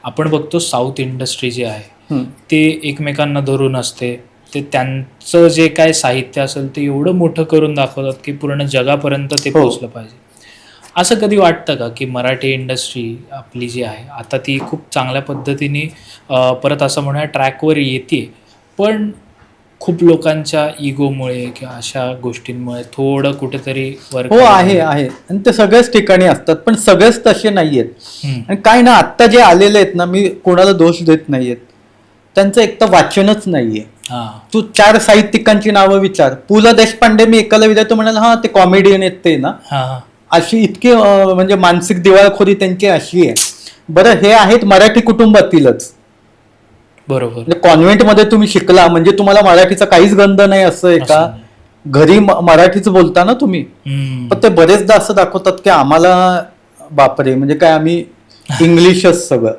आपण बघतो south industry जी आहे ते एकमेकांना धरून असते. ते त्यांचं जे काय साहित्य असेल ते एवढं मोठं करून दाखवतात की पूर्ण जगापर्यंत ते पोहोचलं पाहिजे. असं कधी वाटतं का की मराठी इंडस्ट्री आपली जी आहे आता ती खूप चांगल्या पद्धतीने परत असं म्हणूया ट्रॅकवर येते, पण खूप लोकांच्या इगोमुळे किंवा अशा गोष्टींमुळे थोडं कुठेतरी हो आहे आणि ते सगळ्याच ठिकाणी असतात, पण सगळेच तसे नाहीयेत. आणि काय ना आत्ता जे आलेले आहेत ना, मी कोणाला दोष देत नाहीयेत, त्यांचं एक तर वाचनच नाहीये. तू 4 साहित्यिकांची नावं विचार. पु ल देशपांडे मी एकाला विचारतो म्हणाला हा ते कॉमेडियन आहेत ते ना, अशी इतकी म्हणजे मानसिक दिवाळखोरी त्यांची अशी आहे. बरं हे आहेत मराठी कुटुंबातीलच, बरोबर. कॉन्व्हेंटमध्ये तुम्ही शिकला म्हणजे तुम्हाला मराठीचा काहीच गंध नाही असं आहे का? घरी मराठीच बोलता ना तुम्ही. पण ते बरेचदा असं दाखवतात की आम्हाला बापरे म्हणजे काय आम्ही इंग्लिशच सगळं.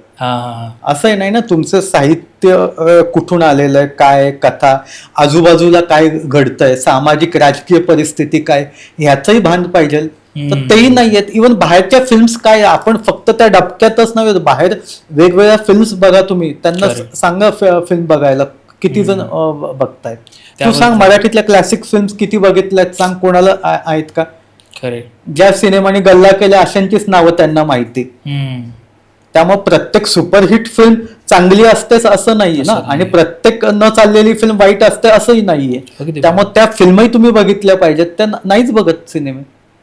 असंही नाही ना, तुमचं साहित्य कुठून आलेलं आहे, काय कथा, आजूबाजूला काय घडतंय, सामाजिक राजकीय परिस्थिती काय, ह्याचंही भान पाहिजे. तर तेही नाहीयेत. इव्हन बाहेरच्या फिल्म्स काय, आपण फक्त त्या डबक्यातच नव्हे, बाहेर वेगवेगळ्या फिल्म्स बघा तुम्ही, त्यांना सांगा फिल्म बघायला, किती जण बघतायत. तू सांग मराठीतल्या क्लासिक फिल्म्स किती बघितल्यात सांग, कोणाला आहेत का? ज्या सिनेमाने गल्ला केल्या अशांचीच नावं त्यांना माहिती. त्यामुळे प्रत्येक सुपरहिट फिल्म चांगली असतेच असं नाहीये ना, आणि प्रत्येक न चाललेली फिल्म वाईट असते असंही नाहीये. त्यामुळे त्या फिल्मही तुम्ही बघितल्या पाहिजेत, त्या नाहीच बघत सिनेमे.